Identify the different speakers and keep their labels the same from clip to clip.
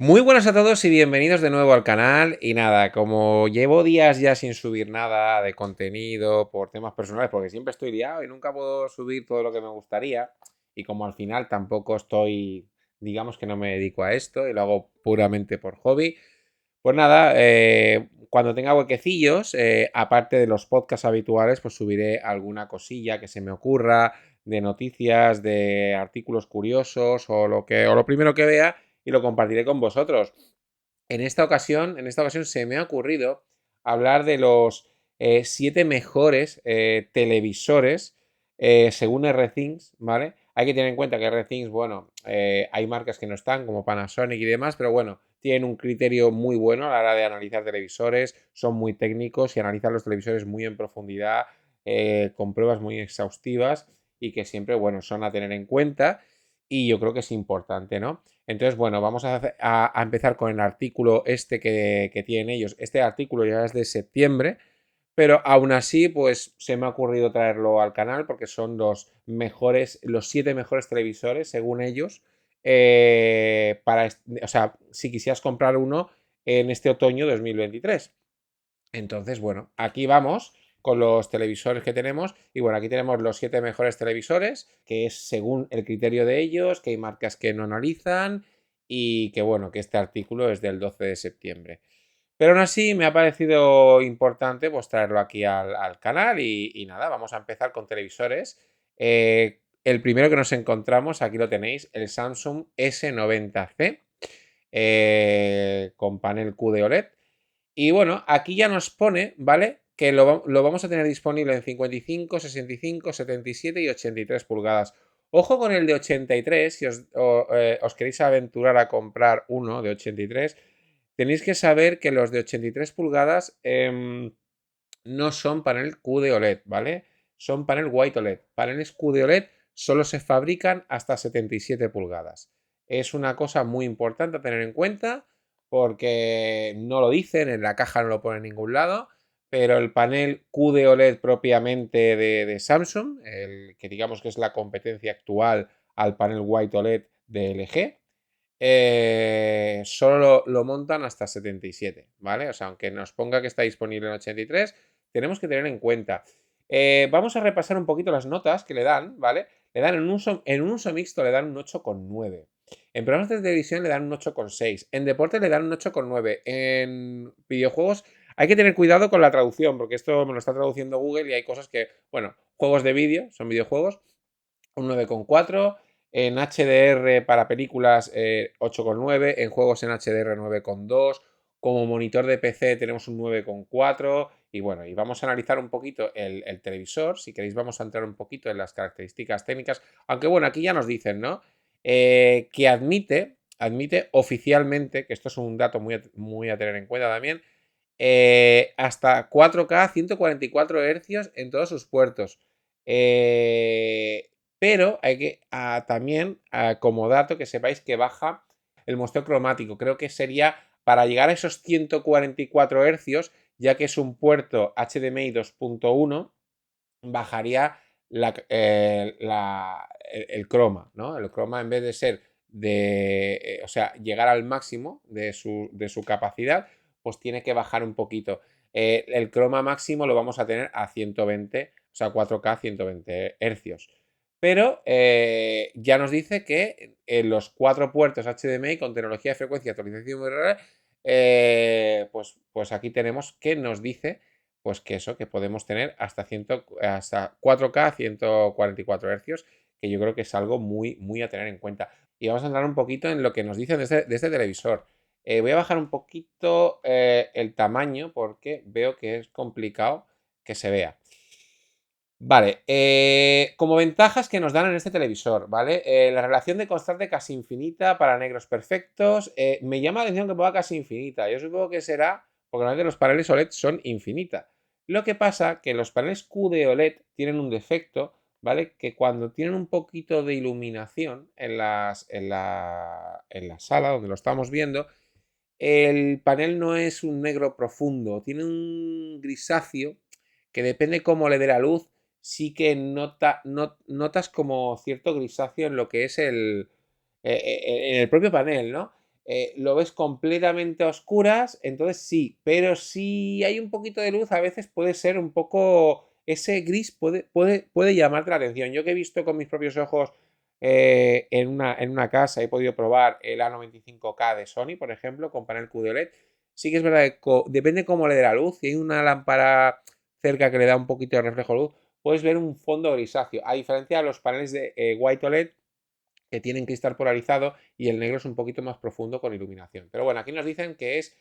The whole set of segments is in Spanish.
Speaker 1: Muy buenas a todos y bienvenidos de nuevo al canal. Y nada, como llevo días ya sin subir nada de contenido por temas personales, porque siempre estoy liado y nunca puedo subir todo lo que me gustaría, y como al final tampoco estoy, digamos que no me dedico a esto y lo hago puramente por hobby, pues nada, cuando tenga huequecillos, aparte de los podcasts habituales, pues subiré alguna cosilla que se me ocurra de noticias, de artículos curiosos o lo primero que vea y lo compartiré con vosotros. En esta ocasión se me ha ocurrido hablar de los 7 mejores televisores según RThings, ¿vale? Hay que tener en cuenta que RThings, bueno, hay marcas que no están, como Panasonic y demás, pero bueno, tienen un criterio muy bueno a la hora de analizar televisores, son muy técnicos y analizan los televisores muy en profundidad, con pruebas muy exhaustivas y que siempre, bueno, son a tener en cuenta y yo creo que es importante, ¿no? Entonces, bueno, vamos a empezar con el artículo este que tienen ellos. Este artículo ya es de septiembre, pero aún así, pues se me ha ocurrido traerlo al canal porque son los 7 mejores televisores, según ellos, o sea, si quisieras comprar uno en este otoño 2023. Entonces, bueno, aquí vamos con los televisores que tenemos. Y bueno, aquí tenemos los 7 mejores televisores, que es según el criterio de ellos, que hay marcas que no analizan y que bueno, que este artículo es del 12 de septiembre. Pero aún así me ha parecido importante pues traerlo aquí al canal y nada, vamos a empezar con televisores. El primero que nos encontramos, aquí lo tenéis, el Samsung S90C con panel QD OLED. Y bueno, aquí ya nos pone, ¿vale? Que lo vamos a tener disponible en 55, 65, 77 y 83 pulgadas. Ojo con el de 83, si os queréis aventurar a comprar uno de 83, tenéis que saber que los de 83 pulgadas no son panel QD OLED, ¿vale? Son panel White OLED. Paneles QD OLED solo se fabrican hasta 77 pulgadas. Es una cosa muy importante a tener en cuenta porque no lo dicen, en la caja no lo pone en ningún lado, pero el panel QD OLED propiamente de Samsung, el que digamos que es la competencia actual al panel White OLED de LG, solo lo montan hasta 77, ¿vale? O sea, aunque nos ponga que está disponible en 83, tenemos que tener en cuenta. Vamos a repasar un poquito las notas que le dan, ¿vale? Le dan en un uso mixto le dan un 8,9. En programas de televisión le dan un 8,6. En deporte le dan un 8,9. En videojuegos hay que tener cuidado con la traducción, porque esto me lo está traduciendo Google y hay cosas que, bueno, juegos de vídeo, son videojuegos, un 9,4. En HDR para películas 8,9. En juegos en HDR 9,2. Como monitor de PC tenemos un 9,4. Y bueno, y vamos a analizar un poquito el televisor. Si queréis vamos a entrar un poquito en las características técnicas. Aunque bueno, aquí ya nos dicen, ¿no? Que admite oficialmente, que esto es un dato muy a tener en cuenta también, hasta 4K 144 Hz en todos sus puertos. Pero hay que también, como dato, que sepáis que baja el muestreo cromático. Creo que sería para llegar a esos 144 Hz, ya que es un puerto HDMI 2.1, bajaría el croma, ¿no? El croma, en vez de ser o sea, llegar al máximo de su capacidad, pues tiene que bajar un poquito. El croma máximo lo vamos a tener a 120, o sea, 4K 120 hercios. Pero ya nos dice que en los 4 puertos HDMI con tecnología de frecuencia, actualización muy rara, pues aquí tenemos que nos dice pues que eso, que podemos tener hasta 4K 144 Hz, que yo creo que es algo muy a tener en cuenta. Y vamos a entrar un poquito en lo que nos dicen de este televisor. Voy a bajar un poquito el tamaño porque veo que es complicado que se vea. Vale, como ventajas que nos dan en este televisor, ¿vale? La relación de constante casi infinita para negros perfectos. Me llama la atención que ponga casi infinita. Yo supongo que será porque normalmente los paneles OLED son infinita. Lo que pasa que los paneles QD OLED tienen un defecto, ¿vale? Que cuando tienen un poquito de iluminación en la sala donde lo estamos viendo, el panel no es un negro profundo, tiene un grisáceo que depende cómo le dé la luz, sí que notas como cierto grisáceo en lo que es en el propio panel, ¿no? lo ves completamente a oscuras, entonces sí, pero si hay un poquito de luz, a veces puede ser un poco, ese gris puede llamarte la atención. Yo que he visto con mis propios ojos en una casa, he podido probar el A95K de Sony, por ejemplo, con panel QD-OLED. Sí que es verdad que depende cómo le dé la luz. Si hay una lámpara cerca que le da un poquito de reflejo de luz, puedes ver un fondo grisáceo. A diferencia de los paneles de White OLED, que tienen cristal polarizado y el negro es un poquito más profundo con iluminación. Pero bueno, aquí nos dicen que es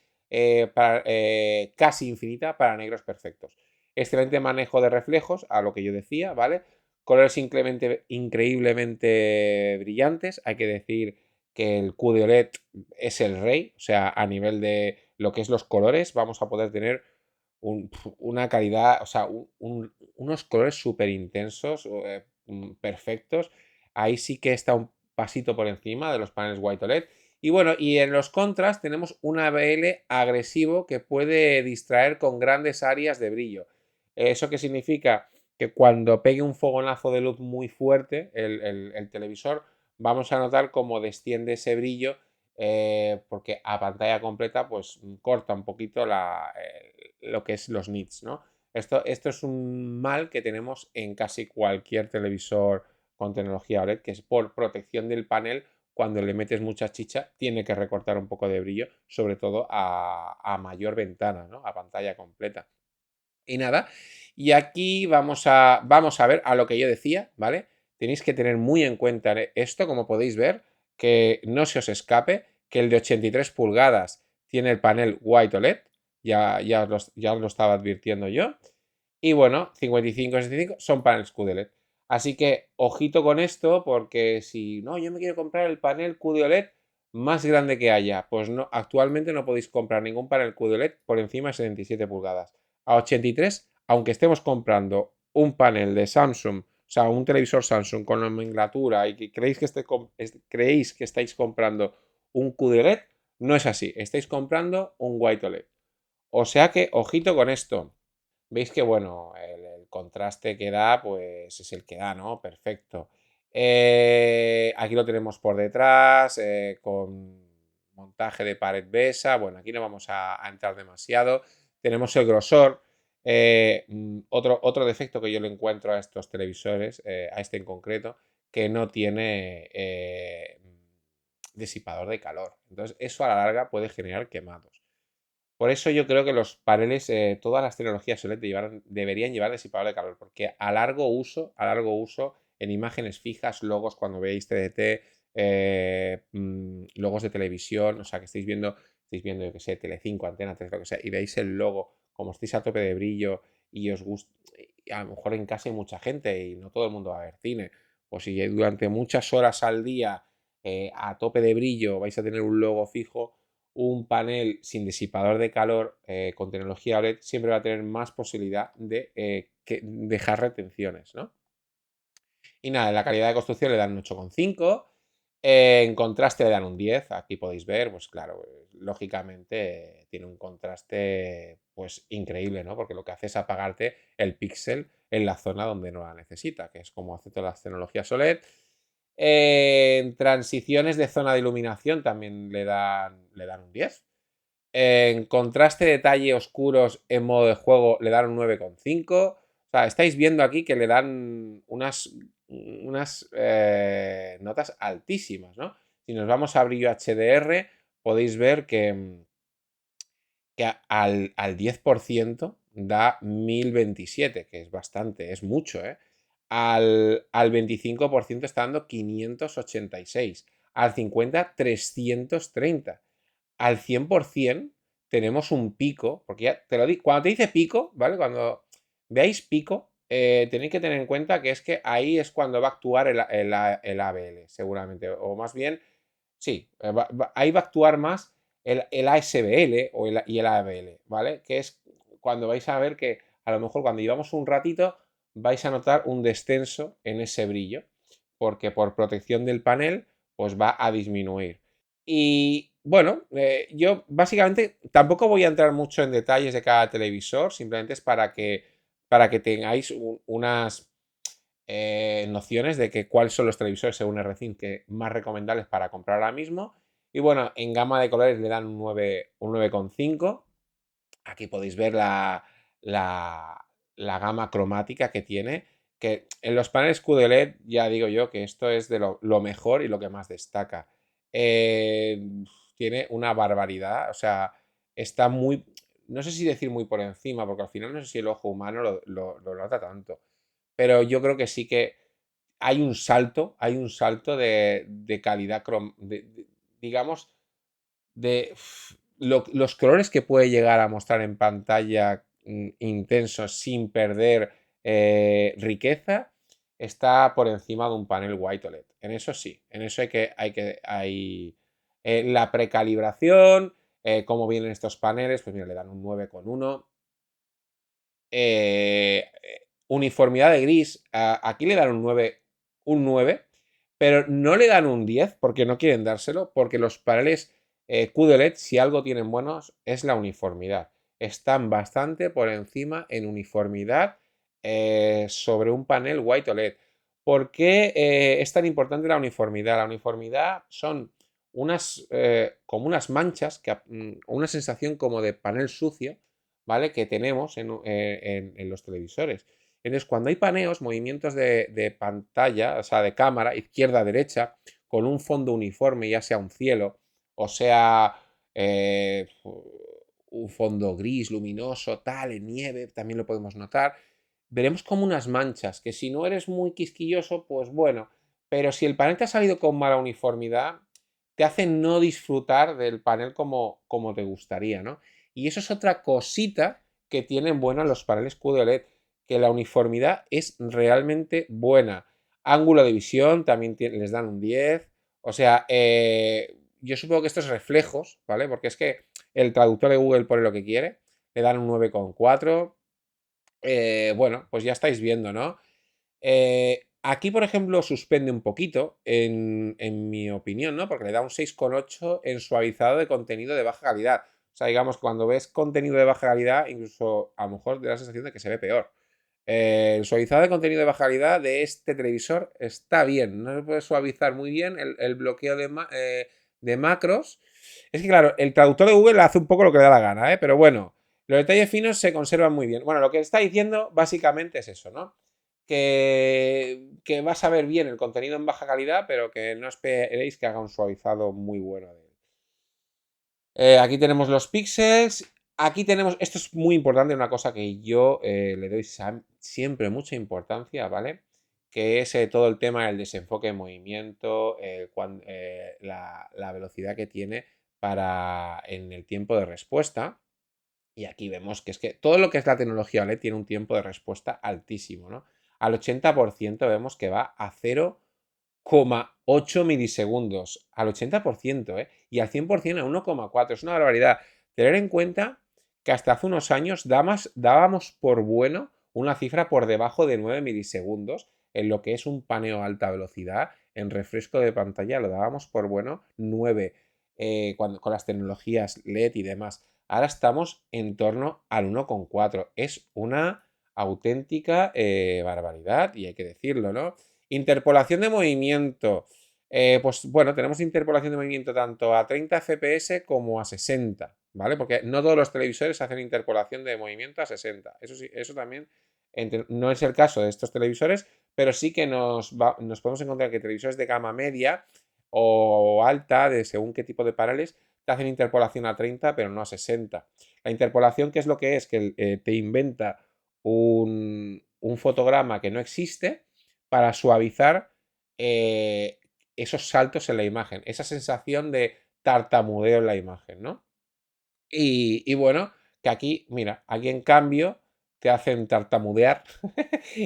Speaker 1: casi infinita para negros perfectos. Excelente manejo de reflejos, a lo que yo decía, ¿vale? Colores increíblemente brillantes. Hay que decir que el QD-OLED es el rey, o sea, a nivel de lo que es los colores, vamos a poder tener una calidad, o sea, unos colores súper intensos, perfectos. Ahí sí que está un pasito por encima de los paneles White OLED. Y bueno, y en los contras tenemos un ABL agresivo que puede distraer con grandes áreas de brillo. ¿Eso qué significa? Que cuando pegue un fogonazo de luz muy fuerte el televisor, vamos a notar cómo desciende ese brillo, porque a pantalla completa pues corta un poquito lo que es los nits, ¿no? Esto es un mal que tenemos en casi cualquier televisor con tecnología OLED, que es por protección del panel. Cuando le metes mucha chicha, tiene que recortar un poco de brillo, sobre todo a mayor ventana, ¿no? A pantalla completa. Y nada, y aquí vamos a ver a lo que yo decía, ¿vale? Tenéis que tener muy en cuenta esto, como podéis ver, que no se os escape, que el de 83 pulgadas tiene el panel White OLED, ya os lo estaba advirtiendo yo. Y bueno, 55 y 65 son paneles QD-OLED. Así que ojito con esto, porque si no, yo me quiero comprar el panel QD-OLED más grande que haya, pues no, actualmente no podéis comprar ningún panel QD-OLED por encima de 77 pulgadas. A 83, aunque estemos comprando un panel de Samsung, o sea, un televisor Samsung con nomenclatura y que creéis que estáis comprando un QD-OLED, no es así, estáis comprando un White OLED. O sea que, ojito con esto. Veis que, bueno, el contraste que da, pues es el que da, ¿no? Perfecto. Aquí lo tenemos por detrás, con montaje de pared besa. Bueno, aquí no vamos a entrar demasiado. Tenemos el grosor. Otro defecto que yo le encuentro a estos televisores, a este en concreto, que no tiene disipador de calor. Entonces, eso a la larga puede generar quemados. Por eso yo creo que los paneles, todas las tecnologías OLED deberían llevar disipador de calor, porque a largo uso, en imágenes fijas, logos cuando veáis TDT, logos de televisión, o sea, que estáis viendo, yo que sé, Telecinco, Antena 3, lo que sea, y veis el logo, como estáis a tope de brillo y os gusta, y a lo mejor en casa hay mucha gente y no todo el mundo va a ver cine, o si durante muchas horas al día, a tope de brillo, vais a tener un logo fijo, un panel sin disipador de calor, con tecnología OLED siempre va a tener más posibilidad de dejar retenciones, ¿no? Y nada, en la calidad de construcción le dan un 8,5. En contraste le dan un 10. Aquí podéis ver, pues claro, lógicamente tiene un contraste pues increíble, ¿no? Porque lo que hace es apagarte el píxel en la zona donde no la necesita, que es como hace todas las tecnologías OLED. En transiciones de zona de iluminación también le dan un 10. En contraste, detalle, oscuros en modo de juego le dan un 9,5. O sea, estáis viendo aquí que le dan unas notas altísimas, ¿no? Si nos vamos a brillo HDR, podéis ver que al 10% da 1027, que es bastante, es mucho, ¿eh? Al 25% está dando 586, al 50, 330. Al 100% tenemos un pico, porque ya te lo digo, cuando te dice pico, ¿vale? Cuando veáis pico, tenéis que tener en cuenta que es que ahí es cuando va a actuar el ABL, seguramente, o más bien, sí, ahí va a actuar más el ASBL y el ABL, ¿vale? Que es cuando vais a ver que a lo mejor cuando llevamos un ratito vais a notar un descenso en ese brillo, porque por protección del panel, pues va a disminuir. Y bueno, yo básicamente tampoco voy a entrar mucho en detalles de cada televisor, simplemente es para que tengáis unas nociones de que cuáles son los televisores según RCIN que más recomendables para comprar ahora mismo. Y bueno, en gama de colores le dan un 9,5. Aquí podéis ver la gama cromática que tiene, que en los paneles QLED ya digo yo que esto es de lo mejor y lo que más destaca. Eh, Tiene una barbaridad, o sea, está muy, no sé si decir muy por encima, porque al final no sé si el ojo humano lo nota tanto, pero yo creo que sí que hay un salto de calidad, digamos, de los colores que puede llegar a mostrar en pantalla intensos sin perder riqueza, está por encima de un panel White OLED. En eso sí, en eso la precalibración, cómo vienen estos paneles, pues mira, le dan un 9,1. Uniformidad de gris, aquí le dan un nueve, pero no le dan un 10 porque no quieren dárselo, porque los paneles QLED, si algo tienen buenos, es la uniformidad. Están bastante por encima en uniformidad sobre un panel White OLED. ¿Por qué es tan importante la uniformidad? La uniformidad son como unas manchas, una sensación como de panel sucio, ¿vale? Que tenemos en los televisores. Entonces, cuando hay paneos, movimientos de pantalla, o sea, de cámara, izquierda-derecha, con un fondo uniforme, ya sea un cielo, o sea un fondo gris, luminoso, tal, en nieve, también lo podemos notar, veremos como unas manchas, que si no eres muy quisquilloso, pues bueno, pero si el panel te ha salido con mala uniformidad, te hace no disfrutar del panel como te gustaría, ¿no? Y eso es otra cosita que tienen buena los paneles QLED, que la uniformidad es realmente buena. Ángulo de visión también les dan un 10. O sea, yo supongo que estos reflejos, ¿vale? Porque es que el traductor de Google pone lo que quiere, le dan un 9,4. Bueno, pues ya estáis viendo, ¿no? Aquí, por ejemplo, suspende un poquito, en mi opinión, ¿no? Porque le da un 6,8 en suavizado de contenido de baja calidad. O sea, digamos, cuando ves contenido de baja calidad, incluso a lo mejor te da la sensación de que se ve peor. El suavizado de contenido de baja calidad de este televisor está bien. No se puede suavizar muy bien el bloqueo de macros. Es que, claro, el traductor de Google hace un poco lo que le da la gana, ¿eh? Pero bueno, los detalles finos se conservan muy bien. Bueno, lo que está diciendo básicamente es eso, ¿no? Que vas a ver bien el contenido en baja calidad, pero que no esperéis que haga un suavizado muy bueno de él. Aquí tenemos los píxeles. Aquí tenemos, esto es muy importante, una cosa que yo le doy siempre mucha importancia, ¿vale? Que es todo el tema del desenfoque de movimiento, la velocidad que tiene en el tiempo de respuesta. Y aquí vemos que es que todo lo que es la tecnología OLED tiene un tiempo de respuesta altísimo, ¿no? Al 80% vemos que va a 0,8 milisegundos. Al 80%, ¿eh? Y al 100% a 1,4. Es una barbaridad. Tener en cuenta que hasta hace unos años dábamos por bueno una cifra por debajo de 9 milisegundos en lo que es un paneo a alta velocidad. En refresco de pantalla lo dábamos por bueno 9 con las tecnologías LED y demás. Ahora estamos en torno al 1,4. Es una auténtica barbaridad y hay que decirlo, ¿no? Interpolación de movimiento. Pues bueno, tenemos interpolación de movimiento tanto a 30 FPS como a 60, ¿vale? Porque no todos los televisores hacen interpolación de movimiento a 60. Eso sí, eso también no es el caso de estos televisores, pero sí que nos podemos encontrar que televisores de gama media o alta, de según qué tipo de paneles, te hacen interpolación a 30, pero no a 60. La interpolación, ¿qué es lo que es? Que te inventa un fotograma que no existe para suavizar esos saltos en la imagen, esa sensación de tartamudeo en la imagen, ¿no? Y bueno, que aquí, mira, aquí en cambio te hacen tartamudear.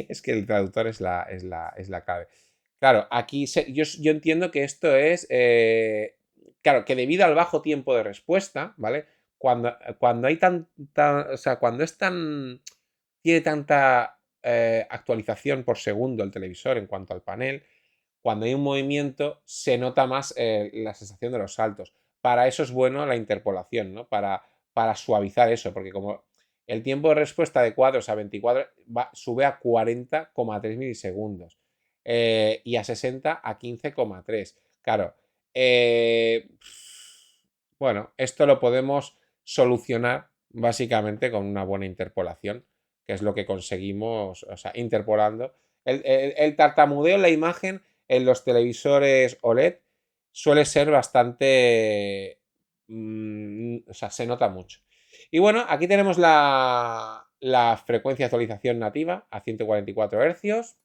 Speaker 1: Es que el traductor es la clave. Claro, aquí yo entiendo que esto es, claro, que debido al bajo tiempo de respuesta, ¿vale? Cuando hay o sea, cuando tiene tanta actualización por segundo el televisor en cuanto al panel, cuando hay un movimiento se nota más la sensación de los saltos. Para eso es bueno la interpolación, ¿no? Para suavizar eso, porque como el tiempo de respuesta de cuadros a 24 sube a 40,3 milisegundos y a 60 a 15,3. Claro, Bueno, esto lo podemos solucionar básicamente con una buena interpolación, que es lo que conseguimos, o sea, interpolando. El tartamudeo en la imagen en los televisores OLED suele ser bastante... o sea, se nota mucho. Y bueno, aquí tenemos la frecuencia de actualización nativa a 144 Hz.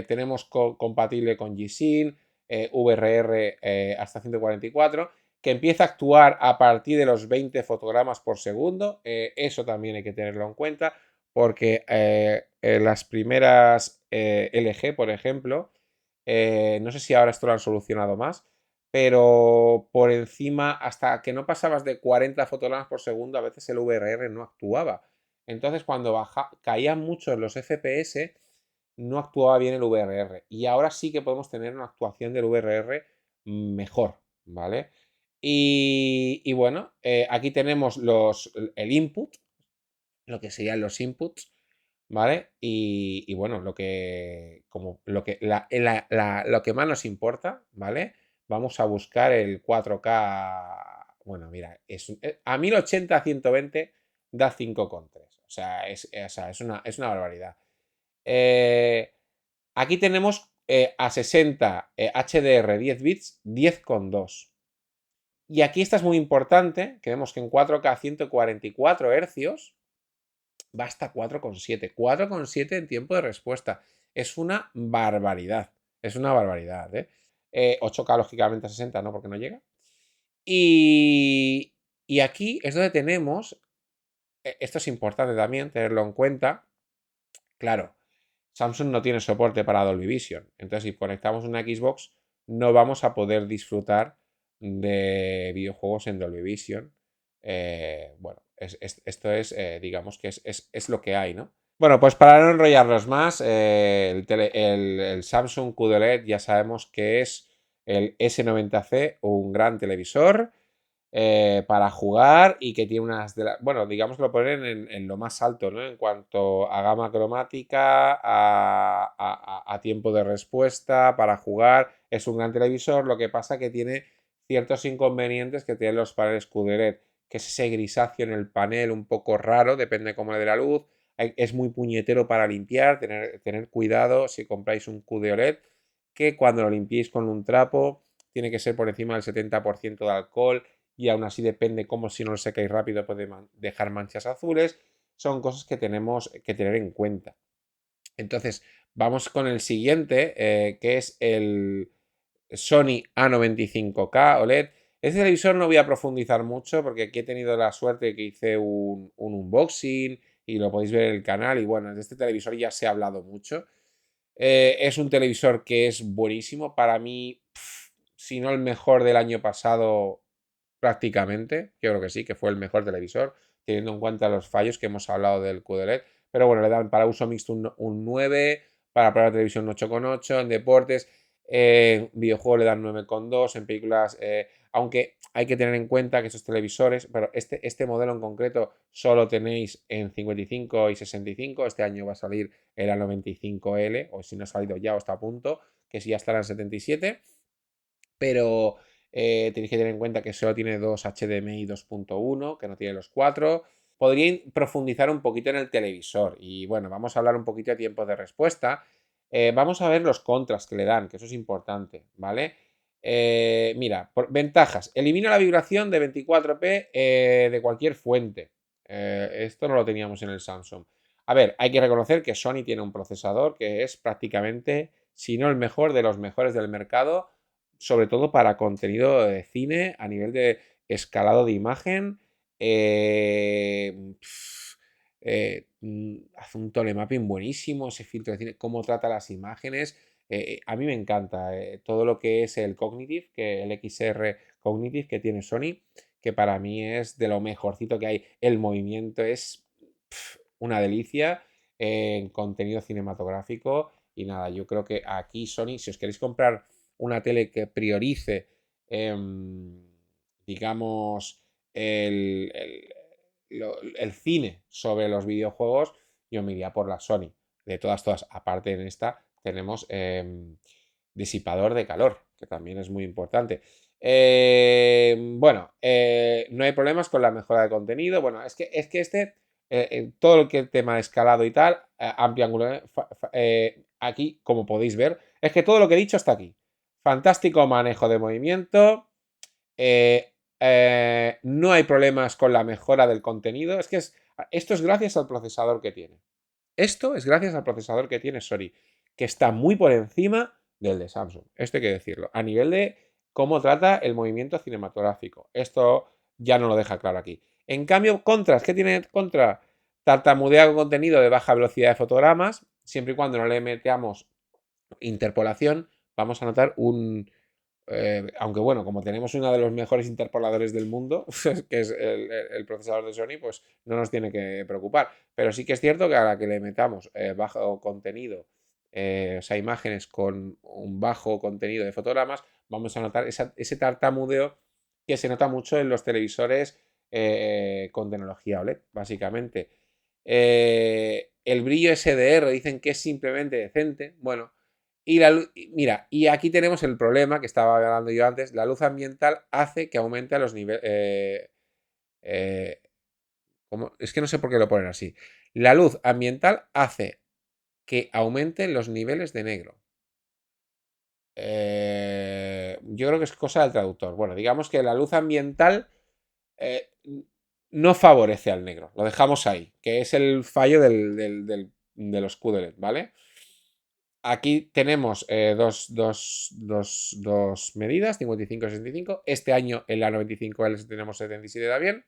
Speaker 1: Tenemos compatible con G-Sync, VRR hasta 144, que empieza a actuar a partir de los 20 fotogramas por segundo. Eso también hay que tenerlo en cuenta, porque las primeras LG, por ejemplo, no sé si ahora esto lo han solucionado más, pero por encima, hasta que no pasabas de 40 fotogramas por segundo, a veces el VRR no actuaba. Entonces, cuando caían mucho los FPS, no actuaba bien el VRR. Y ahora sí que podemos tener una actuación del VRR mejor, ¿vale? Y bueno, aquí tenemos el input, lo que serían los inputs, ¿vale? Y bueno, lo que más nos importa, ¿vale? Vamos a buscar el 4K. Bueno, mira, a 1080 a 120 da 5,3. O sea, es una barbaridad. Aquí tenemos a 60 HDR 10 bits, 10,2. Y aquí esta es muy importante, que vemos que en 4K 144 Hz va hasta 4,7. 4,7 en tiempo de respuesta. Es una barbaridad. Es una barbaridad, ¿eh? 8K lógicamente a 60, ¿no? Porque no llega. Y aquí es donde tenemos, esto es importante también tenerlo en cuenta, claro, Samsung no tiene soporte para Dolby Vision. Entonces, si conectamos una Xbox, no vamos a poder disfrutar de videojuegos en Dolby Vision. Bueno, esto es, digamos que es lo que hay, ¿no? Bueno, pues para no enrollarnos más, el Samsung QLED ya sabemos que es el S90C, un gran televisor para jugar y que tiene unas bueno, digamos que lo ponen en lo más alto, ¿no? En cuanto a gama cromática, a tiempo de respuesta, para jugar, es un gran televisor, lo que pasa que tiene ciertos inconvenientes que tienen los paneles QLED, que es ese grisáceo en el panel un poco raro, depende cómo le dé la luz, es muy puñetero para limpiar, tener cuidado si compráis un QD-OLED, que cuando lo limpiéis con un trapo tiene que ser por encima del 70% de alcohol, y aún así depende cómo, si no lo secáis rápido puede dejar manchas azules. Son cosas que tenemos que tener en cuenta. Entonces, vamos con el siguiente, que es el Sony A95K OLED. Este televisor no voy a profundizar mucho porque aquí he tenido la suerte de que hice un unboxing y lo podéis ver en el canal. Y bueno, de este televisor ya se ha hablado mucho. Es un televisor que es buenísimo. Para mí, si no el mejor del año pasado, prácticamente. Yo creo que sí, que fue el mejor televisor, teniendo en cuenta los fallos que hemos hablado del QLED. Pero bueno, le dan para uso mixto un 9, para probar televisión un 8,8, en deportes, videojuegos le dan 9,2, en películas, aunque hay que tener en cuenta que estos televisores, pero este modelo en concreto solo tenéis en 55 y 65, este año va a salir el A95L, o si no ha salido ya o está a punto, que sí ya estará en 77, pero tenéis que tener en cuenta que solo tiene dos HDMI 2.1, que no tiene los cuatro. Podría profundizar un poquito en el televisor y bueno, vamos a hablar un poquito de tiempo de respuesta. Vamos a ver los contras que le dan, que eso es importante, ¿vale? Mira, ventajas. Elimina la vibración de 24p de cualquier fuente. Esto no lo teníamos en el Samsung. A ver, hay que reconocer que Sony tiene un procesador que es prácticamente, si no el mejor, de los mejores del mercado, sobre todo para contenido de cine a nivel de escalado de imagen. Hace un telemapping buenísimo, ese filtro de cine, cómo trata las imágenes. A mí me encanta todo lo que es el Cognitive, que el XR Cognitive que tiene Sony, que para mí es de lo mejorcito que hay. El movimiento es una delicia en contenido cinematográfico. Y nada, yo creo que aquí Sony, si os queréis comprar una tele que priorice, digamos, el cine sobre los videojuegos, yo me iría por la Sony. De todas, aparte en esta tenemos disipador de calor, que también es muy importante. Bueno, no hay problemas con la mejora de contenido. Bueno, es que todo lo que el tema de escalado y tal, amplio ángulo, aquí, como podéis ver, es que todo lo que he dicho está aquí. Fantástico manejo de movimiento. No hay problemas con la mejora del contenido. Esto es gracias al procesador que tiene. Esto es gracias al procesador que tiene Sony, que está muy por encima del de Samsung. Esto hay que decirlo. A nivel de cómo trata el movimiento cinematográfico. Esto ya no lo deja claro aquí. En cambio, contras. ¿Qué tiene contra? Tartamudea con contenido de baja velocidad de fotogramas. Siempre y cuando no le metamos interpolación, vamos a notar aunque bueno, como tenemos uno de los mejores interpoladores del mundo, que es el procesador de Sony, pues no nos tiene que preocupar. Pero sí que es cierto que a la que le metamos bajo contenido, o sea, imágenes con un bajo contenido de fotogramas, vamos a notar ese tartamudeo que se nota mucho en los televisores con tecnología OLED, básicamente. El brillo SDR dicen que es simplemente decente. Bueno, y mira, y aquí tenemos el problema que estaba hablando yo antes. La luz ambiental hace que aumente los niveles. Es que no sé por qué lo ponen así. La luz ambiental hace que aumenten los niveles de negro. Yo creo que es cosa del traductor. Bueno, digamos que la luz ambiental eh, no favorece al negro. Lo dejamos ahí, que es el fallo de los QLED, ¿vale? Aquí tenemos dos medidas, 55 y 65. Este año en la 95L tenemos 77 también.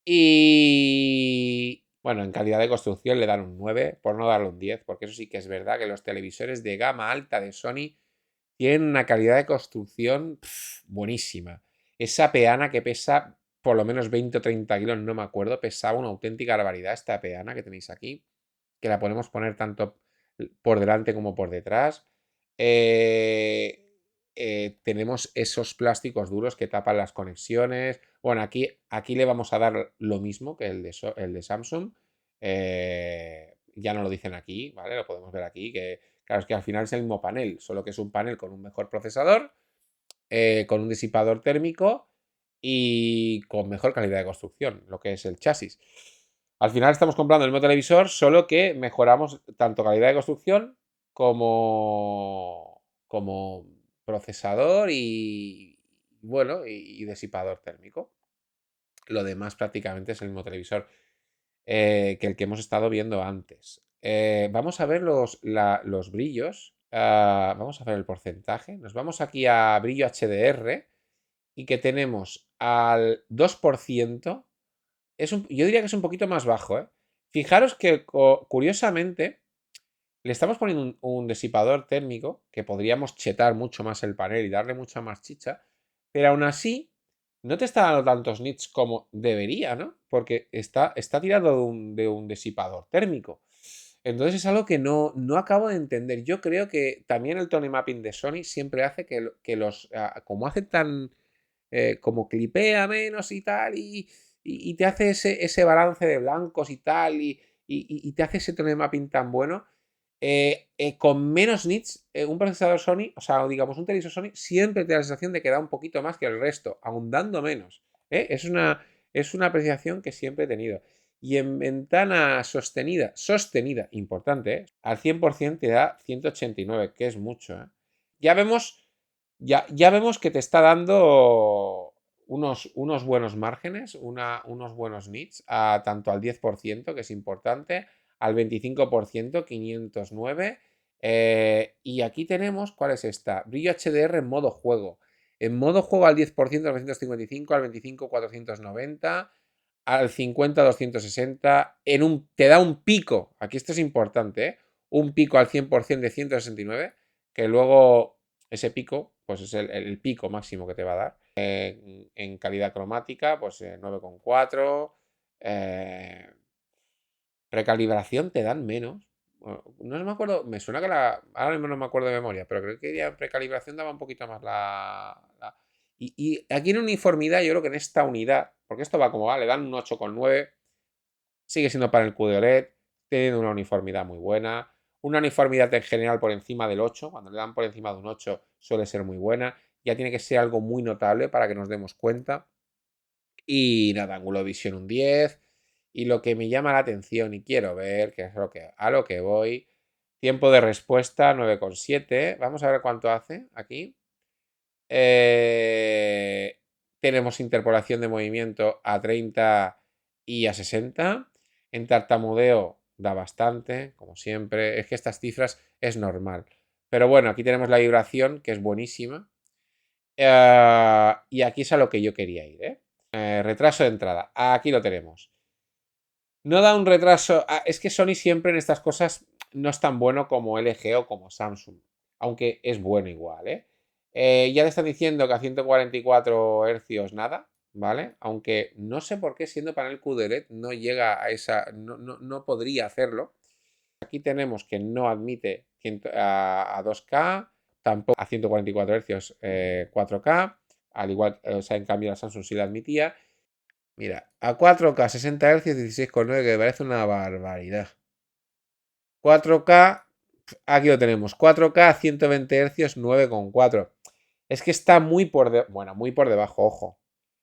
Speaker 1: Y bueno, en calidad de construcción le dan un 9, por no darle un 10, porque eso sí que es verdad que los televisores de gama alta de Sony tienen una calidad de construcción buenísima. Esa peana que pesa por lo menos 20 o 30 kilos, no me acuerdo, pesaba una auténtica barbaridad esta peana que tenéis aquí, que la podemos poner tanto por delante como por detrás. Tenemos esos plásticos duros que tapan las conexiones. Bueno, aquí le vamos a dar lo mismo que el de Samsung. Ya no lo dicen aquí, ¿vale? Lo podemos ver aquí, que claro, es que al final es el mismo panel, solo que es un panel con un mejor procesador, con un disipador térmico y con mejor calidad de construcción, lo que es el chasis. Al final estamos comprando el mismo televisor, solo que mejoramos tanto calidad de construcción como procesador y bueno, y disipador térmico. Lo demás prácticamente es el mismo televisor que el que hemos estado viendo antes. Vamos a ver los brillos. Vamos a ver el porcentaje. Nos vamos aquí a brillo HDR y que tenemos al 2%. Yo diría que es un poquito más bajo, ¿eh? Fijaros que curiosamente le estamos poniendo un disipador térmico que podríamos chetar mucho más el panel y darle mucha más chicha, pero aún así no te está dando tantos nits como debería, ¿no? Porque está tirado de un disipador térmico. Entonces es algo que no acabo de entender. Yo creo que también el tone mapping de Sony siempre hace que como hace tan como clipea menos y tal, y te hace ese balance de blancos y tal, y te hace ese tono de mapping tan bueno, con menos nits, un procesador Sony, o sea, digamos, un televisor Sony, siempre te da la sensación de que da un poquito más que el resto, aun dando menos. Es una apreciación que siempre he tenido. Y en ventana sostenida, importante, al 100% te da 189, que es mucho. Ya vemos ya vemos que te está dando unos buenos márgenes, unos buenos nits, tanto al 10%, que es importante, al 25%, 509. Y aquí tenemos, ¿cuál es esta? Brillo HDR en modo juego. En modo juego al 10%, 955, al 25, 490, al 50, 260. Te da un pico, aquí esto es importante, ¿eh? Un pico al 100% de 169, que luego ese pico, pues es el pico máximo que te va a dar. En calidad cromática, pues 9,4. Recalibración te dan menos. Bueno, no me acuerdo, me suena que ahora mismo no me acuerdo de memoria, pero creo que ya en precalibración daba un poquito más y aquí en uniformidad, yo creo que en esta unidad, porque esto va como va, le dan un 8,9, sigue siendo para el QLED, tiene una uniformidad muy buena, una uniformidad en general por encima del 8, cuando le dan por encima de un 8 suele ser muy buena, ya tiene que ser algo muy notable para que nos demos cuenta. Y nada, ángulo de visión un 10. Y lo que me llama la atención y quiero ver, que es a lo que voy, tiempo de respuesta 9,7. Vamos a ver cuánto hace aquí. Tenemos interpolación de movimiento a 30 y a 60. En tartamudeo da bastante, como siempre. Es que estas cifras es normal. Pero bueno, aquí tenemos la vibración, que es buenísima. Y aquí es a lo que yo quería ir, retraso de entrada. Aquí lo tenemos. No da un retraso. Es que Sony siempre en estas cosas no es tan bueno como LG o como Samsung. Aunque es bueno igual, ya te están diciendo que a 144 Hz nada, ¿vale? Aunque no sé por qué siendo panel QLED no llega a esa. No podría hacerlo. Aquí tenemos que no admite a 2K, tampoco a 144 Hz 4K, al igual, o sea, en cambio la Samsung sí la admitía. Mira, a 4K 60 Hz 16,9, que me parece una barbaridad. 4K, aquí lo tenemos, 4K 120 Hz 9,4. Es que está muy por debajo, ojo.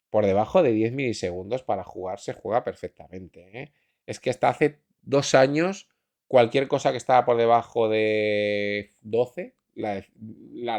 Speaker 1: Por debajo de 10 milisegundos para jugar se juega perfectamente, Es que hasta hace 2 años cualquier cosa que estaba por debajo de 12 la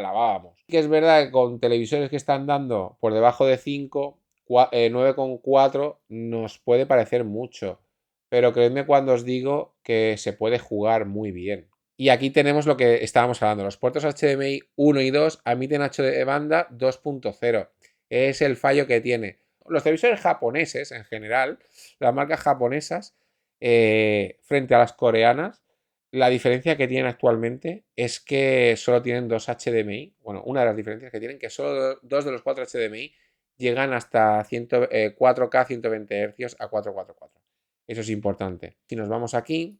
Speaker 1: lavábamos. Que es verdad que con televisores que están dando por debajo de 5, 9,4 nos puede parecer mucho, pero creedme cuando os digo que se puede jugar muy bien. Y aquí tenemos lo que estábamos hablando. Los puertos HDMI 1 y 2 admiten ancho de banda 2,0. Es el fallo que tiene. Los televisores japoneses en general, las marcas japonesas, frente a las coreanas, la diferencia que tienen actualmente es que solo tienen 2 HDMI. Bueno, una de las diferencias que tienen, que solo 2 de los 4 HDMI llegan hasta 4K 120 Hz a 444. Eso es importante. Si nos vamos aquí,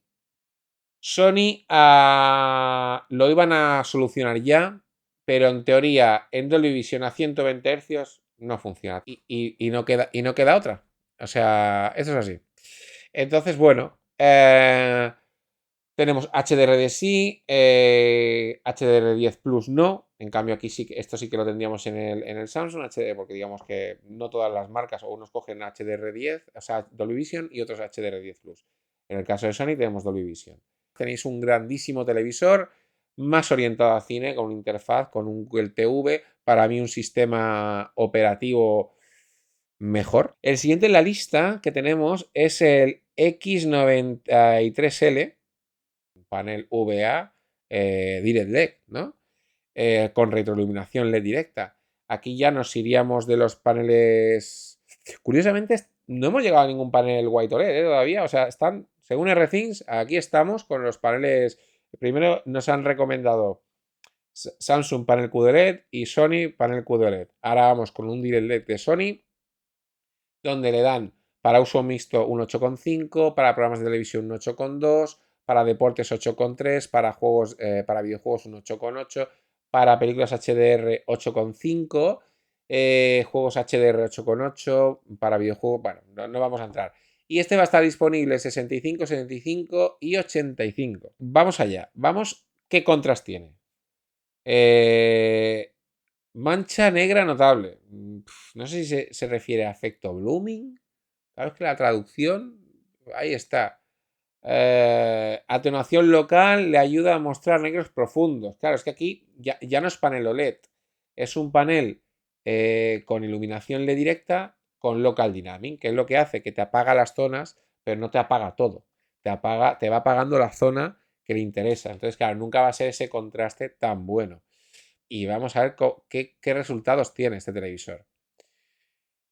Speaker 1: Sony lo iban a solucionar ya, pero en teoría en Dolby Vision a 120 Hz no funciona y no queda otra. O sea, eso es así. Entonces, bueno, tenemos HDR10 sí, HDR10 Plus no. En cambio, aquí sí que esto sí que lo tendríamos en el Samsung HD, porque digamos que no todas las marcas o unos cogen HDR10, o sea, Dolby Vision y otros HDR10 Plus. En el caso de Sony tenemos Dolby Vision. Tenéis un grandísimo televisor, más orientado a cine, con una interfaz, con un Google TV, para mí un sistema operativo mejor. El siguiente en la lista que tenemos es el X93L, panel VA Direct LED, ¿no? Con retroiluminación LED directa. Aquí ya nos iríamos de los paneles. Curiosamente, no hemos llegado a ningún panel White OLED todavía. O sea, están, según RThings, aquí estamos con los paneles. Primero nos han recomendado Samsung panel QLED y Sony panel QLED. Ahora vamos con un Direct LED de Sony, donde le dan para uso mixto un 8,5, para programas de televisión un 8,2, para deportes 8,3, para juegos, para videojuegos un 8,8, para películas HDR 8,5, juegos HDR 8,8, para videojuegos, bueno, no vamos a entrar. Y este va a estar disponible 65, 75 y 85. Vamos allá, vamos, ¿qué contras tiene? Mancha negra notable. No sé si se refiere a efecto blooming. Claro, es que la traducción, ahí está. Atenuación local le ayuda a mostrar negros profundos. Claro, es que aquí ya no es panel OLED. Es un panel con iluminación LED directa con local dimming, que es lo que hace que te apaga las zonas, pero no te apaga todo. Te va apagando la zona que le interesa. Entonces, claro, nunca va a ser ese contraste tan bueno. Y vamos a ver qué resultados tiene este televisor.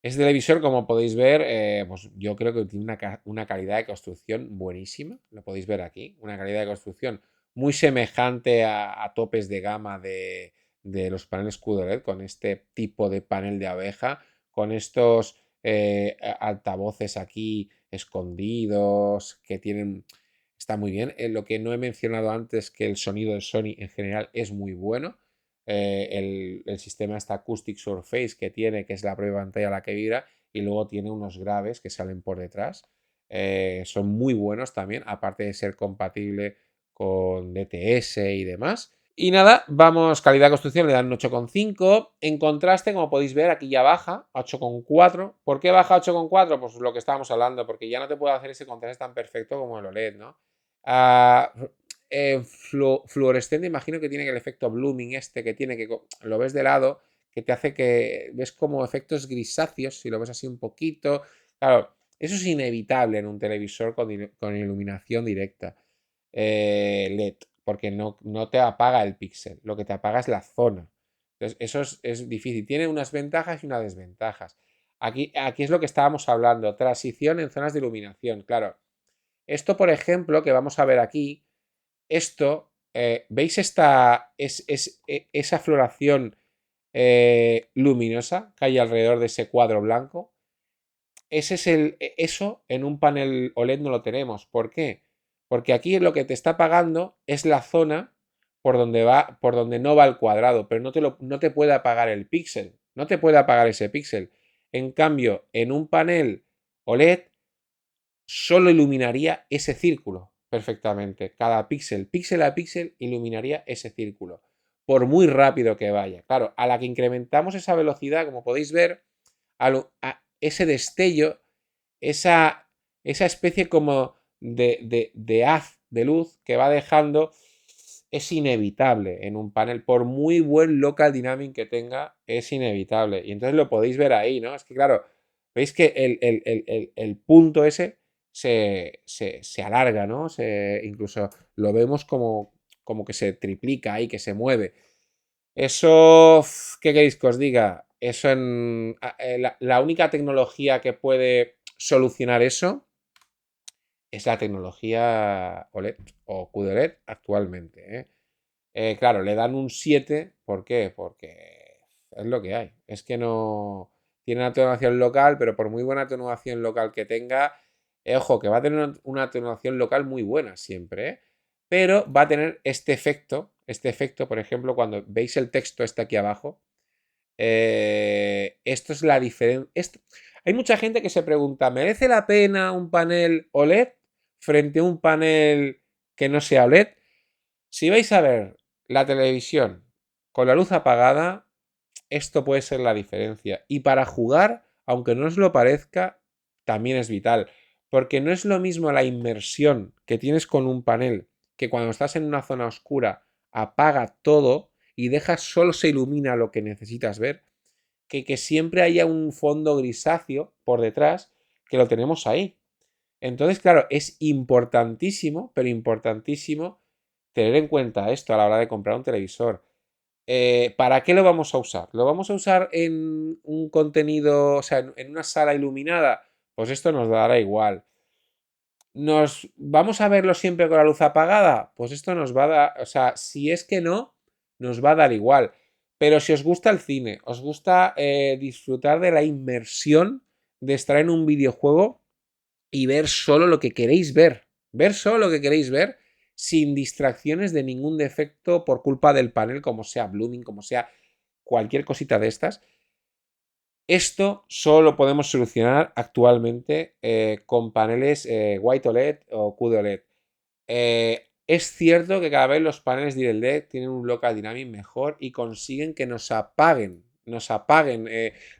Speaker 1: Este televisor, como podéis ver, pues yo creo que tiene una calidad de construcción buenísima. Lo podéis ver aquí. Una calidad de construcción muy semejante a topes de gama de los paneles QLED, con este tipo de panel de abeja, con estos altavoces aquí escondidos que tienen. Está muy bien. Lo que no he mencionado antes, que el sonido de Sony en general es muy bueno. El sistema está Acoustic Surface que tiene, que es la propia pantalla la que vibra, y luego tiene unos graves que salen por detrás. Son muy buenos también, aparte de ser compatible con DTS y demás. Y nada, vamos, calidad de construcción le dan un 8,5. En contraste, como podéis ver, aquí ya baja a 8,4. ¿Por qué baja a 8,4? Pues lo que estábamos hablando, porque ya no te puede hacer ese contraste tan perfecto como el OLED, ¿no? Ah, fluorescente, imagino que tiene el efecto blooming este, que tiene que lo ves de lado, que te hace que ves como efectos grisáceos, si lo ves así un poquito. Claro, eso es inevitable en un televisor con iluminación directa. LED, porque no te apaga el píxel, lo que te apaga es la zona. Entonces, eso es difícil. Tiene unas ventajas y unas desventajas. Aquí es lo que estábamos hablando, transición en zonas de iluminación. Claro, esto, por ejemplo, que vamos a ver aquí, esto, ¿veis esa floración luminosa que hay alrededor de ese cuadro blanco? Eso en un panel OLED no lo tenemos. ¿Por qué? Porque aquí lo que te está apagando es la zona por donde no va el cuadrado, pero no te puede apagar el píxel, no te puede apagar ese píxel. En cambio, en un panel OLED solo iluminaría ese círculo perfectamente. Cada píxel a píxel, iluminaría ese círculo, por muy rápido que vaya. Claro, a la que incrementamos esa velocidad, como podéis ver, a ese destello, esa especie como de haz de luz que va dejando, es inevitable en un panel. Por muy buen local dynamic que tenga, es inevitable. Y entonces lo podéis ver ahí, ¿no? Es que claro, veis que el punto ese se alarga, ¿no? Incluso lo vemos como que se triplica ahí, que se mueve. Eso, ¿qué queréis que os diga? Eso la única tecnología que puede solucionar eso es la tecnología OLED o QLED actualmente, ¿eh? Claro, le dan un 7. ¿Por qué? Porque es lo que hay. Es que no tiene una atenuación local, pero por muy buena atenuación local que tenga, ojo, que va a tener una atenuación local muy buena siempre, ¿eh? Pero va a tener este efecto, por ejemplo, cuando veis el texto este aquí abajo, esto es la diferencia. Hay mucha gente que se pregunta, ¿merece la pena un panel OLED frente a un panel que no sea OLED? Si vais a ver la televisión con la luz apagada, esto puede ser la diferencia. Y para jugar, aunque no os lo parezca, también es vital. Porque no es lo mismo la inmersión que tienes con un panel, que cuando estás en una zona oscura apaga todo y deja solo se ilumina lo que necesitas ver, que siempre haya un fondo grisáceo por detrás que lo tenemos ahí. Entonces, claro, es importantísimo, pero importantísimo tener en cuenta esto a la hora de comprar un televisor. ¿Para qué lo vamos a usar? ¿Lo vamos a usar en un contenido, o sea, en una sala iluminada? Pues esto nos dará igual. ¿Nos vamos a verlo siempre con la luz apagada? Pues esto nos va a dar, o sea, si es que no, nos va a dar igual. Pero si os gusta el cine, os gusta disfrutar de la inmersión de estar en un videojuego y ver solo lo que queréis ver solo lo que queréis ver sin distracciones de ningún defecto por culpa del panel, como sea blooming, como sea cualquier cosita de estas. Esto solo lo podemos solucionar actualmente con paneles White OLED o QD OLED. Es cierto que cada vez los paneles de LED tienen un local dynamic mejor y consiguen que nos apaguen. Nos apaguen.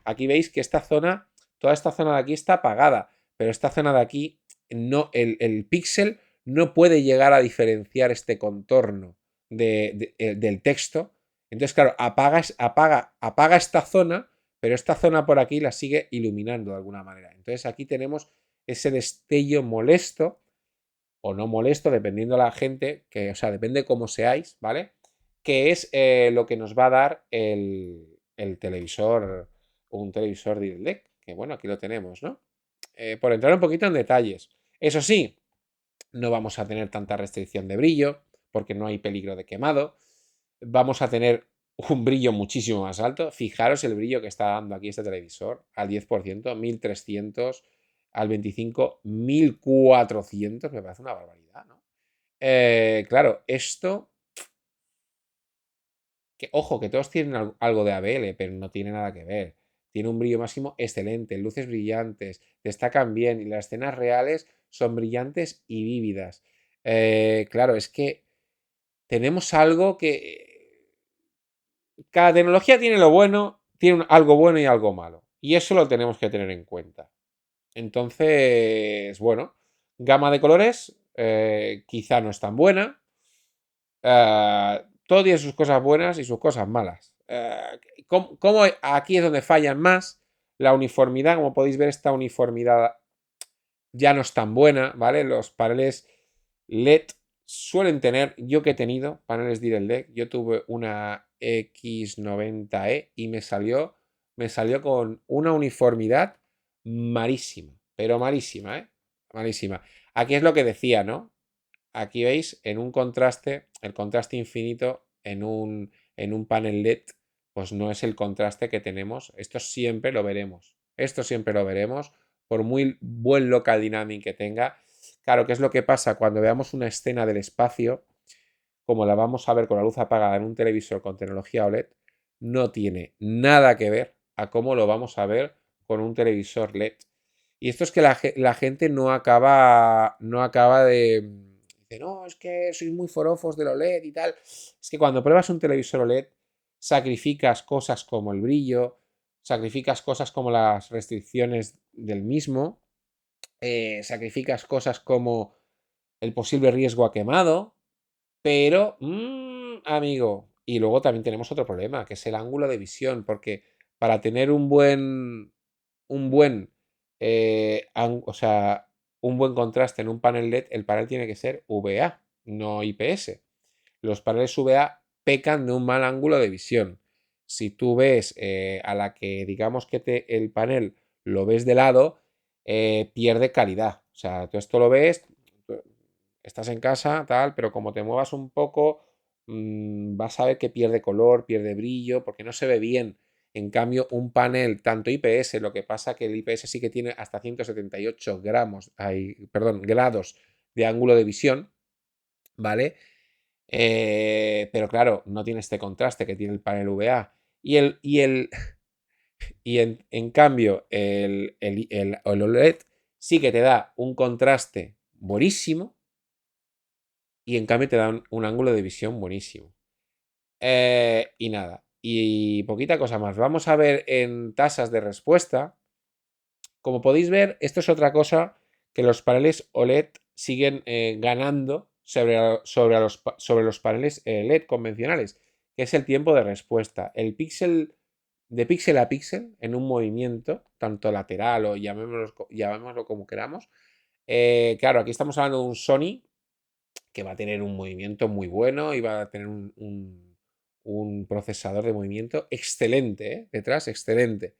Speaker 1: Aquí veis que toda esta zona de aquí está apagada, pero esta zona de aquí, no, el píxel no puede llegar a diferenciar este contorno del texto. Entonces, claro, apaga esta zona, pero esta zona por aquí la sigue iluminando de alguna manera. Entonces aquí tenemos ese destello molesto o no molesto, dependiendo de la gente, o sea, depende cómo seáis, ¿vale? Que es lo que nos va a dar el televisor, un televisor DirectX, que bueno, aquí lo tenemos, ¿no? Por entrar un poquito en detalles. Eso sí, no vamos a tener tanta restricción de brillo, porque no hay peligro de quemado. Vamos a tener un brillo muchísimo más alto. Fijaros el brillo que está dando aquí este televisor, al 10%, 1300, al 25, 1400, me parece una barbaridad, ¿no? Claro, esto, que ojo, que todos tienen algo de ABL, pero no tiene nada que ver. Tiene un brillo máximo excelente, luces brillantes, destacan bien y las escenas reales son brillantes y vívidas. Claro, es que tenemos algo cada tecnología tiene lo bueno, tiene algo bueno y algo malo. Y eso lo tenemos que tener en cuenta. Entonces, bueno, gama de colores quizá no es tan buena. Todo tiene sus cosas buenas y sus cosas malas. ¿Cómo aquí es donde fallan más? La uniformidad, como podéis ver, esta uniformidad ya no es tan buena, ¿vale? Los paneles LED suelen tener, yo que he tenido paneles de LED, yo tuve una X90E y me salió con una uniformidad malísima, pero malísima, ¿eh? Malísima. Aquí es lo que decía, ¿no? Aquí veis en un contraste, el contraste infinito en un panel LED, pues no es el contraste que tenemos. Esto siempre lo veremos. Esto siempre lo veremos, por muy buen local dynamic que tenga. Claro, ¿qué es lo que pasa? Cuando veamos una escena del espacio, como la vamos a ver con la luz apagada en un televisor con tecnología OLED, no tiene nada que ver a cómo lo vamos a ver con un televisor LED. Y esto es que la gente no acaba de... Dice, no, es que sois muy forofos del OLED y tal. Es que cuando pruebas un televisor OLED, sacrificas cosas como el brillo, sacrificas cosas como las restricciones del mismo, sacrificas cosas como el posible riesgo a quemado, pero, amigo, y luego también tenemos otro problema, que es el ángulo de visión, porque para tener un buen, o sea, un buen contraste en un panel LED, el panel tiene que ser VA, no IPS. Los paneles VA pecan de un mal ángulo de visión. Si tú ves a la que digamos que el panel lo ves de lado, pierde calidad. O sea, tú esto lo ves, estás en casa, tal, pero como te muevas un poco, vas a ver que pierde color, pierde brillo, porque no se ve bien. En cambio, un panel, tanto IPS, lo que pasa que el IPS sí que tiene hasta 178 grados de ángulo de visión, ¿vale? Pero claro, no tiene este contraste que tiene el panel VA. Y en cambio, el OLED sí que te da un contraste buenísimo y en cambio te da un ángulo de visión buenísimo. Y nada, y poquita cosa más. Vamos a ver en tasas de respuesta. Como podéis ver, esto es otra cosa que los paneles OLED siguen ganando sobre los paneles LED convencionales, que es el tiempo de respuesta. El píxel de píxel a píxel en un movimiento, tanto lateral o llamémoslo como queramos. Claro, aquí estamos hablando de un Sony que va a tener un movimiento muy bueno y va a tener un procesador de movimiento excelente, detrás, excelente.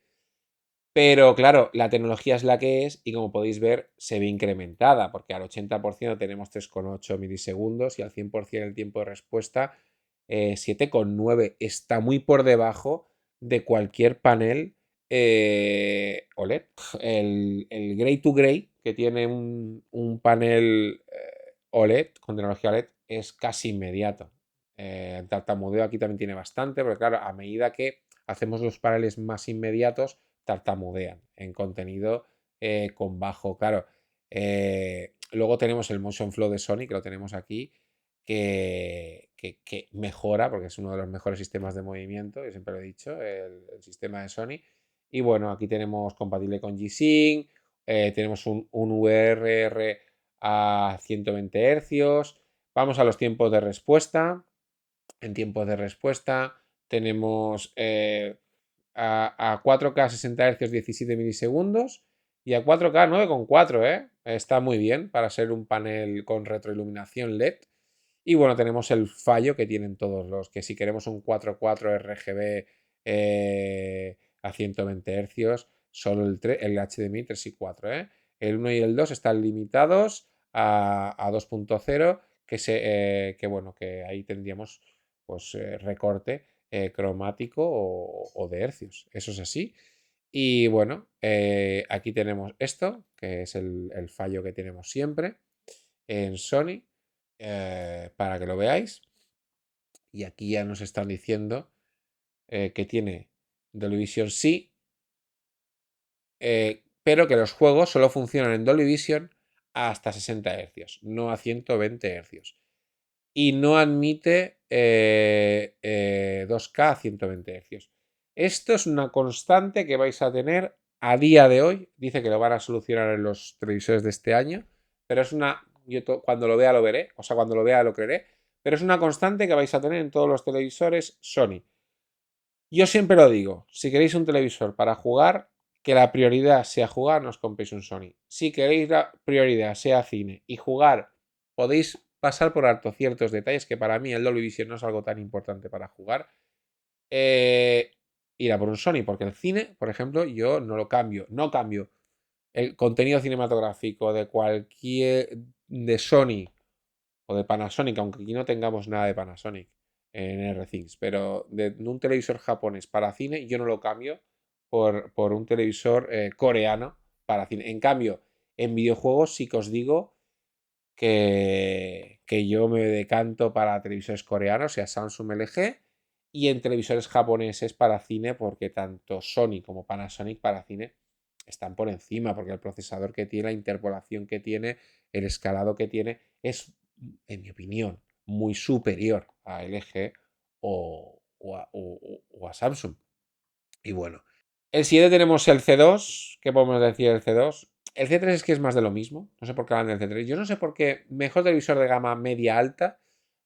Speaker 1: Pero claro, la tecnología es la que es y como podéis ver se ve incrementada porque al 80% tenemos 3,8 milisegundos y al 100% el tiempo de respuesta 7,9. Está muy por debajo de cualquier panel OLED. El Gray to Gray, que tiene un panel OLED con tecnología OLED, es casi inmediato. El tartamudeo aquí también tiene bastante, porque claro, a medida que hacemos los paneles más inmediatos, tartamudean en contenido con bajo, claro. Luego tenemos el Motion Flow de Sony, que lo tenemos aquí, que mejora, porque es uno de los mejores sistemas de movimiento, yo siempre lo he dicho, el sistema de Sony. Y bueno, aquí tenemos compatible con G-Sync, tenemos un VRR a 120 Hz. Vamos a los tiempos de respuesta. En tiempos de respuesta tenemos a 4K 60 Hz 17 milisegundos y a 4K 9,4, ¿eh? Está muy bien para ser un panel con retroiluminación LED. Y bueno, tenemos el fallo que tienen todos los, que si queremos un 4.4 RGB a 120 Hz, solo el HDMI 3 y 4, ¿eh? El 1 y el 2 están limitados a 2.0, que bueno, que ahí tendríamos pues recorte cromático o de hercios. Eso es así. Y bueno, aquí tenemos esto, que es el fallo que tenemos siempre en Sony, para que lo veáis. Y aquí ya nos están diciendo que tiene Dolby Vision sí, pero que los juegos solo funcionan en Dolby Vision hasta 60 Hz, no a 120 Hz. y no admite 2K a 120 Hz. Esto es una constante que vais a tener a día de hoy. Dice que lo van a solucionar en los televisores de este año, pero es una... cuando lo vea lo veré, o sea, cuando lo vea lo creeré, pero es una constante que vais a tener en todos los televisores Sony. Yo siempre lo digo, si queréis un televisor para jugar, que la prioridad sea jugar, no os compréis un Sony. Si queréis la prioridad sea cine y jugar, podéis pasar por alto ciertos detalles que para mí el Dolby Vision no es algo tan importante para jugar. Ir a por un Sony, porque el cine, por ejemplo, yo no lo cambio, no cambio el contenido cinematográfico de cualquier, de Sony o de Panasonic, aunque aquí no tengamos nada de Panasonic en R-Things, pero de un televisor japonés para cine yo no lo cambio por un televisor coreano para cine. En cambio, en videojuegos sí que os digo que yo me decanto para televisores coreanos, sea Samsung, LG, y en televisores japoneses para cine, porque tanto Sony como Panasonic para cine están por encima, porque el procesador que tiene, la interpolación que tiene, el escalado que tiene, es, en mi opinión, muy superior a LG o a Samsung. Y bueno, el siguiente tenemos el C2. ¿Qué podemos decir del C2? El C3 es que es más de lo mismo. No sé por qué hablan del C3. Yo no sé por qué mejor televisor de gama media alta.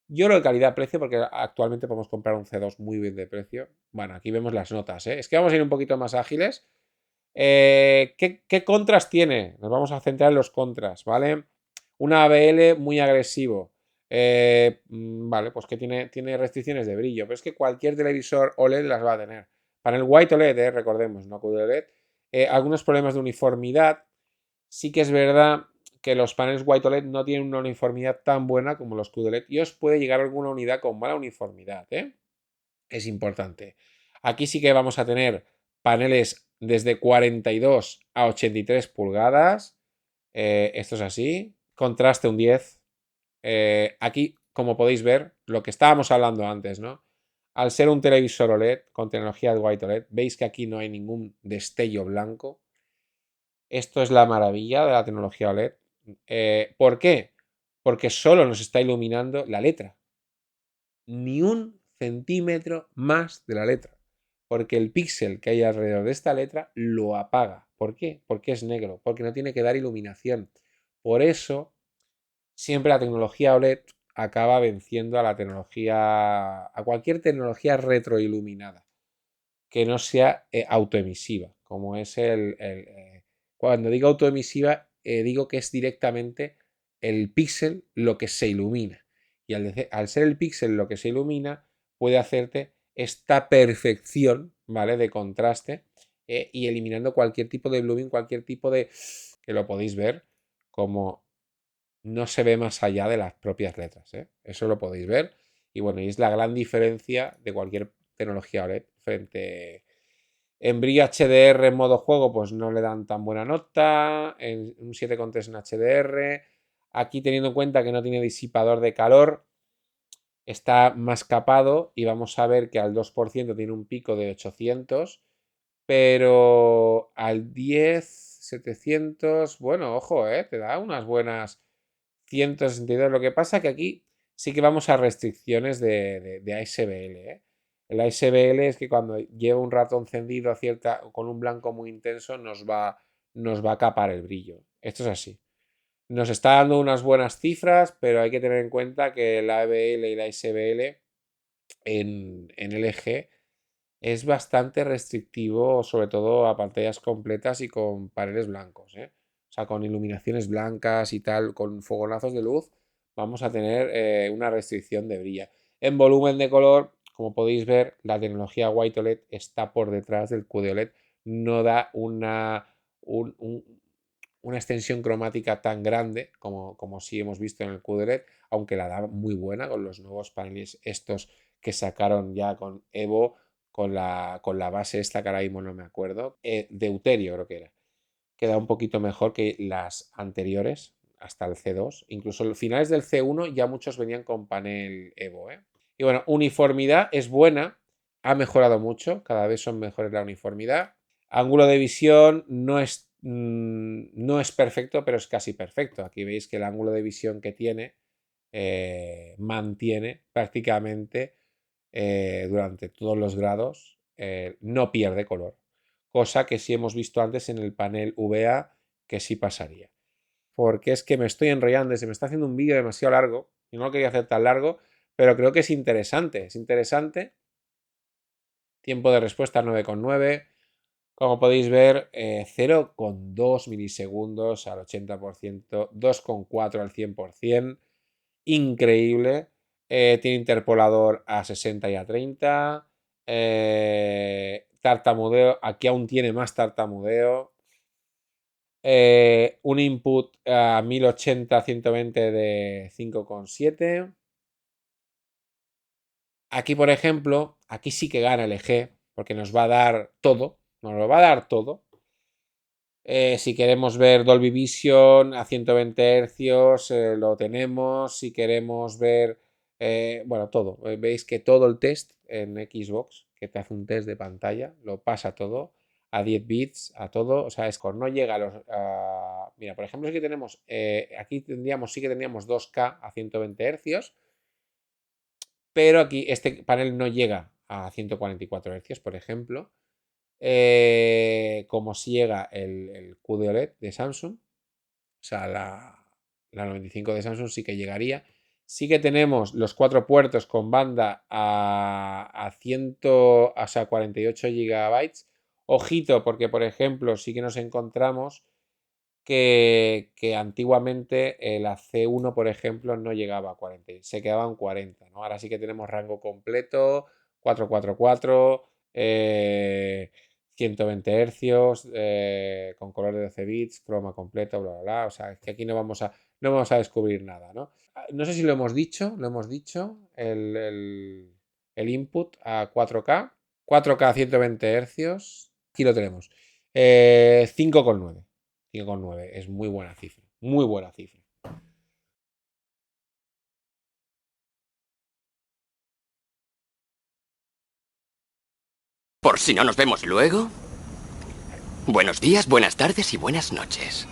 Speaker 1: Yo lo de calidad-precio, porque actualmente podemos comprar un C2 muy bien de precio. Bueno, aquí vemos las notas, ¿eh? Es que vamos a ir un poquito más ágiles. ¿Qué contras tiene? Nos vamos a centrar en los contras, ¿vale? Un ABL muy agresivo. Vale, pues que tiene restricciones de brillo. Pero es que cualquier televisor OLED las va a tener. Panel White OLED, recordemos, no QLED. Algunos problemas de uniformidad. Sí que es verdad que los paneles White OLED no tienen una uniformidad tan buena como los QLED y os puede llegar alguna unidad con mala uniformidad, ¿eh? Es importante. Aquí sí que vamos a tener paneles desde 42 a 83 pulgadas. Esto es así. Contraste un 10. Aquí, como podéis ver, lo que estábamos hablando antes, ¿no? Al ser un televisor OLED con tecnología de White OLED, veis que aquí no hay ningún destello blanco. Esto es la maravilla de la tecnología OLED. ¿Por qué? Porque solo nos está iluminando la letra. Ni un centímetro más de la letra. Porque el píxel que hay alrededor de esta letra lo apaga. ¿Por qué? Porque es negro. Porque no tiene que dar iluminación. Por eso, siempre la tecnología OLED acaba venciendo a la tecnología, a cualquier tecnología retroiluminada que no sea autoemisiva, como es cuando digo autoemisiva, digo que es directamente el píxel lo que se ilumina. Y al ser el píxel lo que se ilumina, puede hacerte esta perfección, ¿vale? De contraste y eliminando cualquier tipo de blooming, cualquier tipo de... que lo podéis ver como no se ve más allá de las propias letras, ¿eh? Eso lo podéis ver. Y bueno, y es la gran diferencia de cualquier tecnología OLED frente... En brillo HDR en modo juego, pues no le dan tan buena nota. En un 7,3 en HDR. Aquí teniendo en cuenta que no tiene disipador de calor, está más capado y vamos a ver que al 2% tiene un pico de 800, pero al 10, 700, bueno, ojo, te da unas buenas 162. Lo que pasa que aquí sí que vamos a restricciones de ASBL, ¿eh? El ASBL es que cuando lleva un rato encendido con un blanco muy intenso nos va a capar el brillo. Esto es así. Nos está dando unas buenas cifras, pero hay que tener en cuenta que el ABL y la ASBL en LG es bastante restrictivo, sobre todo a pantallas completas y con paneles blancos, ¿eh? O sea, con iluminaciones blancas y tal, con fogonazos de luz, vamos a tener una restricción de brillo. En volumen de color, como podéis ver, la tecnología White OLED está por detrás del QD-OLED, no da una extensión cromática tan grande como sí hemos visto en el QD-OLED, aunque la da muy buena con los nuevos paneles estos que sacaron ya con Evo, con la base esta que ahora mismo no me acuerdo, Deuterio creo que era. Queda un poquito mejor que las anteriores, hasta el C2. Incluso los finales del C1 ya muchos venían con panel Evo, ¿eh? Y bueno, uniformidad es buena, ha mejorado mucho, cada vez son mejores la uniformidad. Ángulo de visión no es perfecto, pero es casi perfecto. Aquí veis que el ángulo de visión que tiene mantiene prácticamente durante todos los grados, no pierde color. Cosa que sí hemos visto antes en el panel VA que sí pasaría. Porque es que me estoy enrollando y se me está haciendo un vídeo demasiado largo y no lo quería hacer tan largo, pero creo que es interesante. Es interesante. Tiempo de respuesta 9,9. Como podéis ver, 0,2 milisegundos al 80%, 2,4 al 100%. Increíble. Tiene interpolador a 60 y a 30. Tartamudeo. Aquí aún tiene más tartamudeo. Un input a 1080-120 de 5,7. Aquí, por ejemplo, aquí sí que gana el EG, porque nos va a dar todo. Nos lo va a dar todo. Si queremos ver Dolby Vision a 120 Hz, lo tenemos. Si queremos ver, bueno, todo. Veis que todo el test en Xbox, que te hace un test de pantalla, lo pasa todo a 10 bits, a todo. O sea, es que no llega a los... mira, por ejemplo, aquí tenemos, aquí sí que tendríamos 2K a 120 Hz, pero aquí este panel no llega a 144 Hz, por ejemplo. Como si llega el QD OLED de Samsung, o sea, la 95 de Samsung sí que llegaría. Sí que tenemos los 4 puertos con banda a 100, o sea, 48 GB. Ojito, porque por ejemplo, sí que nos encontramos que antiguamente la C1, por ejemplo, no llegaba a 40, se quedaba en 40, ¿no? Ahora sí que tenemos rango completo, 444, 120 Hz, con color de 12 bits, croma completo, bla, bla, bla. O sea, es que aquí no vamos a descubrir nada, ¿no? No sé si lo hemos dicho, el input a 4K, 4K 120 Hz, aquí lo tenemos, 5,9. 5,9 es muy buena cifra, muy buena cifra.
Speaker 2: Por si no nos vemos luego. Buenos días, buenas tardes y buenas noches.